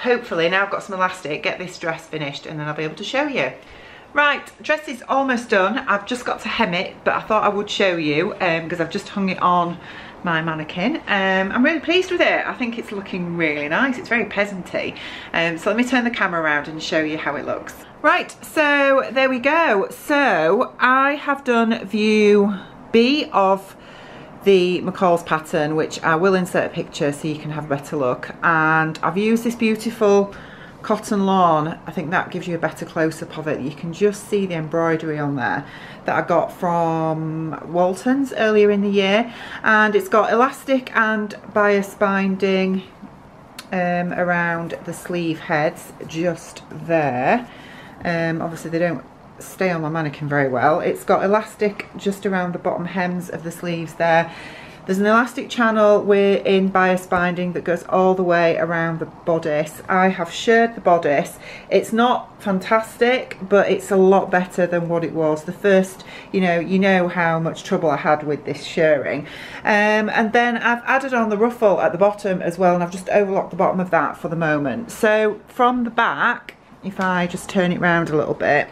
hopefully, now I've got some elastic, get this dress finished, and then I'll be able to show you. Right, dress is almost done. I've just got to hem it, but I thought I would show you because I've just hung it on my mannequin. I'm really pleased with it. I think it's looking really nice. It's very peasanty. So let me turn the camera around and show you how it looks. Right, so there we go. So I have done view B of the McCall's pattern, which I will insert a picture so you can have a better look, and I've used this beautiful cotton lawn. I think that gives you a better close-up of it. You can just see the embroidery on there that I got from Walton's earlier in the year, and it's got elastic and bias binding around the sleeve heads just there. Obviously they don't stay on my mannequin very well. It's got elastic just around the bottom hems of the sleeves there. There's an elastic channel in bias binding that goes all the way around the bodice. I have shirred the bodice. It's not fantastic, but it's a lot better than what it was. The first, you know how much trouble I had with this shirring. And then I've added on the ruffle at the bottom as well, and I've just overlocked the bottom of that for the moment. So from the back, if I just turn it round a little bit,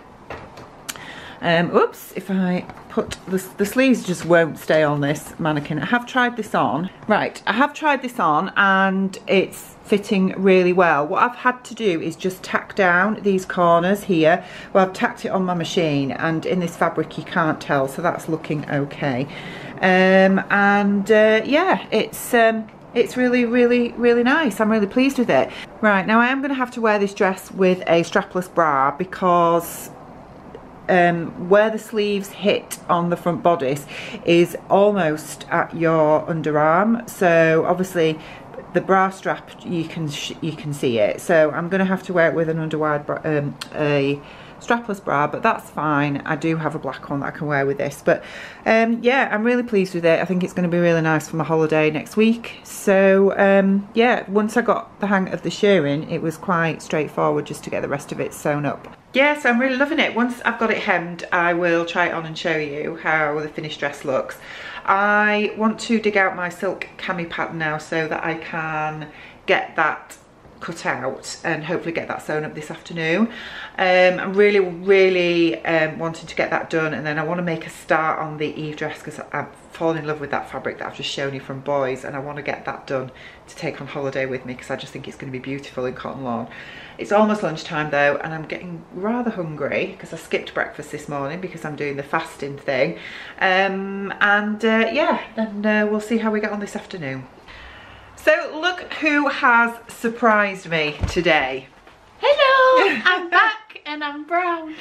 Oops, if I put the sleeves just won't stay on this mannequin. I have tried this on. Right, I have tried this on and it's fitting really well. What I've had to do is just tack down these corners here. Well, I've tacked it on my machine, and in this fabric you can't tell, so that's looking okay. Yeah, it's really, really, really nice. I'm really pleased with it. Right, now I am going to have to wear this dress with a strapless bra because where the sleeves hit on the front bodice is almost at your underarm, so obviously the bra strap you can see it, so I'm going to have to wear it with an underwide bra, a strapless bra, but that's fine. I do have a black one that I can wear with this, but yeah, I'm really pleased with it. I think it's going to be really nice for my holiday next week. So yeah, once I got the hang of the shirring, it was quite straightforward just to get the rest of it sewn up. Yes, I'm really loving it. Once I've got it hemmed, I will try it on and show you how the finished dress looks. I want to dig out my silk cami pattern now so that I can get that cut out and hopefully get that sewn up this afternoon. I'm really wanting to get that done, and then I want to make a start on the Eve dress because I've fallen in love with that fabric that I've just shown you from Boys, and I want to get that done to take on holiday with me because I just think it's going to be beautiful in cotton lawn. It's almost lunchtime though, and I'm getting rather hungry because I skipped breakfast this morning because I'm doing the fasting thing. Yeah, then we'll see how we get on this afternoon. So look who has surprised me today. Hello, I'm back and I'm brown.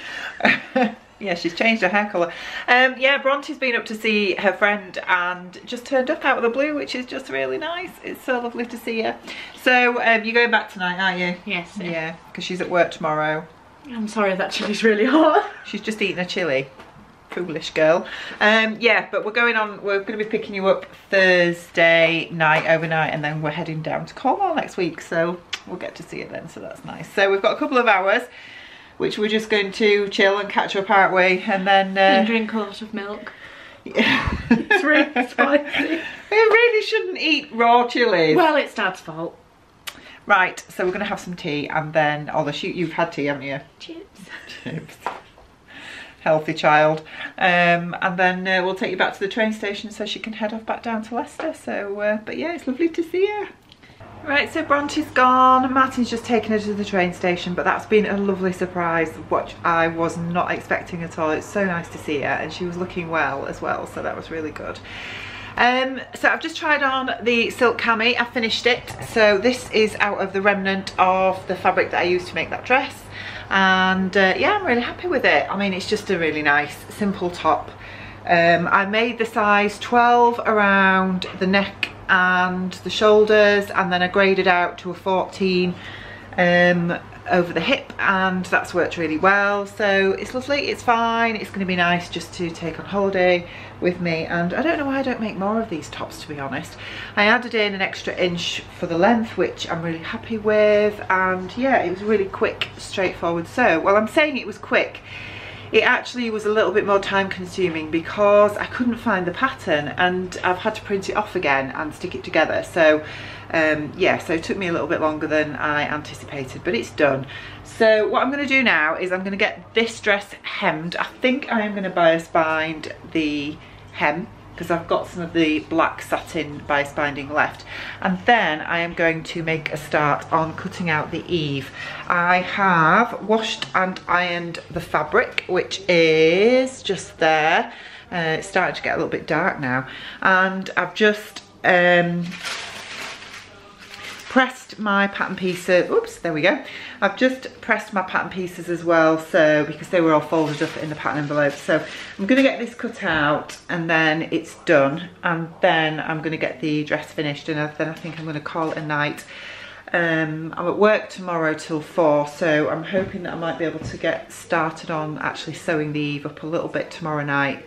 Yeah, she's changed her hair colour. Yeah, Bronte's been up to see her friend and just turned up out of the blue, which is just really nice. It's so lovely to see her. So you're going back tonight, aren't you? Yes. Yeah, because she's at work tomorrow. I'm sorry, that chili's really hot. She's just eaten a chilli. Foolish girl. Yeah, but we're going to be picking you up Thursday night overnight, and then we're heading down to Coleville next week, so we'll get to see it then, so that's nice. So we've got a couple of hours which we're just going to chill and catch up, aren't we? And then and drink a lot of milk. Yeah. It's really spicy. We really shouldn't eat raw chilies. Well, it's Dad's fault. Right, so we're going to have some tea, and then you've had tea, haven't you? Chips. Chips. Healthy child. And then we'll take you back to the train station so she can head off back down to Leicester. So but yeah, it's lovely to see her. Right, so Bronte's gone. Martin's just taken her to the train station, but that's been a lovely surprise, which I was not expecting at all. It's so nice to see her, and she was looking well as well, so that was really good. So I've just tried on the silk cami. I finished it. So this is out of the remnant of the fabric that I used to make that dress. And yeah, I'm really happy with it. I mean, it's just a really nice simple top. I made the size 12 around the neck and the shoulders, and then I graded out to a 14 over the hip, and that's worked really well. So it's lovely, it's fine, it's going to be nice just to take on holiday with me. And I don't know why I don't make more of these tops, to be honest. I added in an extra inch for the length, which I'm really happy with, and yeah, it was really quick, straightforward. So well, I'm saying it was quick, it actually was a little bit more time consuming because I couldn't find the pattern, and I've had to print it off again and stick it together. So yeah, so it took me a little bit longer than I anticipated, but it's done. So what I'm going to do now is I'm going to get this dress hemmed. I think I am going to bias bind the hem because I've got some of the black satin bias binding left, and then I am going to make a start on cutting out the eave. I have washed and ironed the fabric, which is just there. It's starting to get a little bit dark now, and I've just pressed my pattern pieces. Oops, there we go. I've just pressed my pattern pieces as well, so because they were all folded up in the pattern envelope. So I'm going to get this cut out, and then it's done, and then I'm going to get the dress finished, and then I think I'm going to call it a night. I'm at work tomorrow till 4, so I'm hoping that I might be able to get started on actually sewing the eave up a little bit tomorrow night.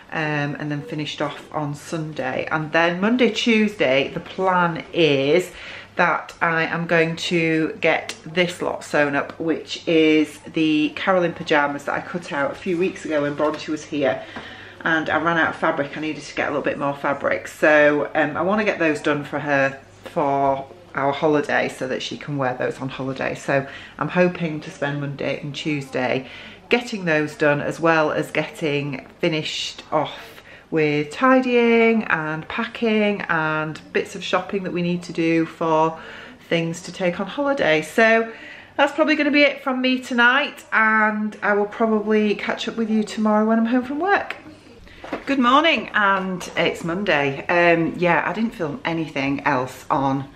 And then finished off on Sunday, and then Monday, Tuesday, the plan is that I am going to get this lot sewn up, which is the Carolyn pyjamas that I cut out a few weeks ago when Bronte was here, and I ran out of fabric. I needed to get a little bit more fabric, so I want to get those done for her for our holiday so that she can wear those on holiday. So I'm hoping to spend Monday and Tuesday getting those done, as well as getting finished off with tidying and packing and bits of shopping that we need to do for things to take on holiday. So that's probably going to be it from me tonight, and I will probably catch up with you tomorrow when I'm home from work. Good morning, and it's Monday. Yeah, I didn't film anything else on,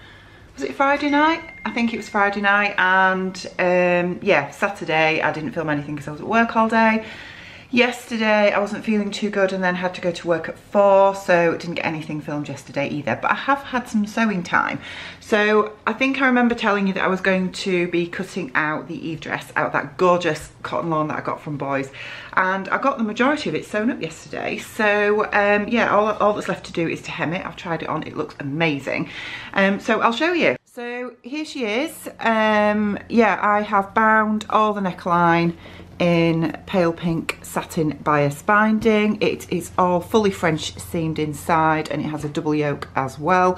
was it Friday night? I think it was Friday night, and yeah, Saturday I didn't film anything because I was at work all day. Yesterday I wasn't feeling too good and then had to go to work at 4, so didn't get anything filmed yesterday either, but I have had some sewing time. So I think I remember telling you that I was going to be cutting out the Eve dress out of that gorgeous cotton lawn that I got from Boys, and I got the majority of it sewn up yesterday. So yeah, all that's left to do is to hem it. I've tried it on, it looks amazing. So I'll show you. So here she is. Yeah, I have bound all the neckline in pale pink satin bias binding. It is all fully French seamed inside, and it has a double yoke as well.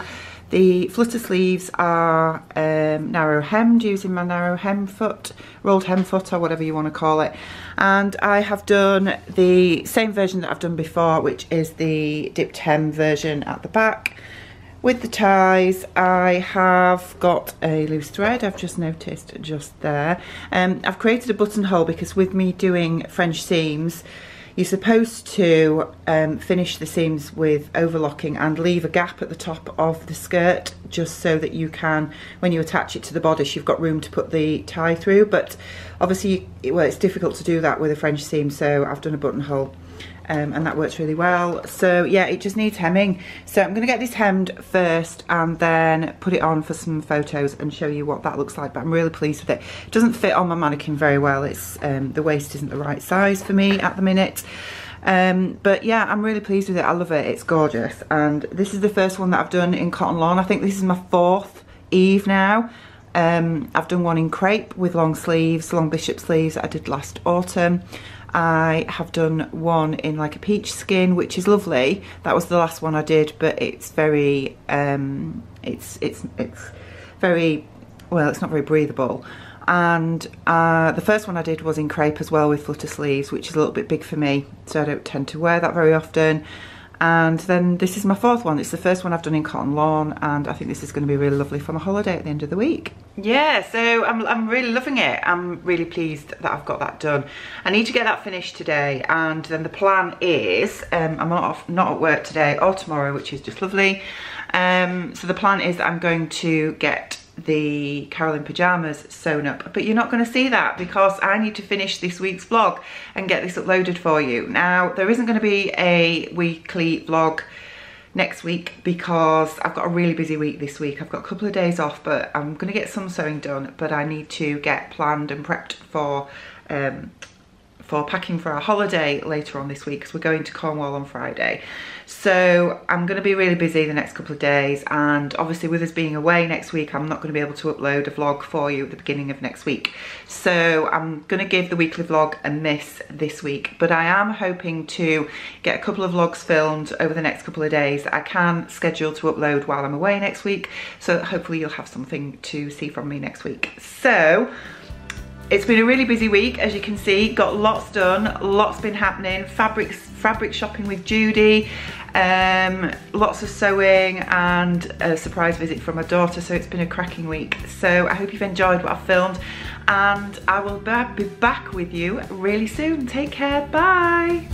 The flutter sleeves are narrow hemmed using my narrow hem foot, rolled hem foot, or whatever you want to call it. And I have done the same version that I've done before, which is the dipped hem version at the back. With the ties, I have got a loose thread, I've just noticed just there. I've created a buttonhole because with me doing French seams, you're supposed to finish the seams with overlocking and leave a gap at the top of the skirt, just so that you can, when you attach it to the bodice, you've got room to put the tie through. But obviously, well, it's difficult to do that with a French seam, so I've done a buttonhole. And that works really well. So yeah, it just needs hemming. So I'm going to get this hemmed first and then put it on for some photos and show you what that looks like. But I'm really pleased with it. It doesn't fit on my mannequin very well. It's the waist isn't the right size for me at the minute. But yeah, I'm really pleased with it. I love it. It's gorgeous. And this is the first one that I've done in cotton lawn. I think this is my 4th Eve now. I've done one in crepe with long sleeves, long bishop sleeves that I did last autumn. I have done one in like a peach skin, which is lovely. That was the last one I did, but it's very it's very, well, it's not very breathable. And the first one I did was in crepe as well with flutter sleeves, which is a little bit big for me, so I don't tend to wear that very often. And then this is my 4th one. It's the first one I've done in cotton lawn, and I think this is going to be really lovely for my holiday at the end of the week. Yeah, so I'm really loving it. I'm really pleased that I've got that done. I need to get that finished today, and then the plan is, I'm not at work today or tomorrow, which is just lovely. So the plan is that I'm going to get the Carolyn pyjamas sewn up, but you're not going to see that because I need to finish this week's vlog and get this uploaded for you. Now, there isn't going to be a weekly vlog next week because I've got a really busy week this week. I've got a couple of days off, but I'm going to get some sewing done, but I need to get planned and prepped for packing for our holiday later on this week because we're going to Cornwall on Friday. So I'm going to be really busy the next couple of days, and obviously with us being away next week, I'm not going to be able to upload a vlog for you at the beginning of next week. So I'm going to give the weekly vlog a miss this week, but I am hoping to get a couple of vlogs filmed over the next couple of days that I can schedule to upload while I'm away next week, so that hopefully you'll have something to see from me next week. So it's been a really busy week, as you can see. Got lots done, lots been happening. Fabric shopping with Judi, lots of sewing, and a surprise visit from my daughter. So it's been a cracking week. So I hope you've enjoyed what I've filmed, and I will be back with you really soon. Take care, bye.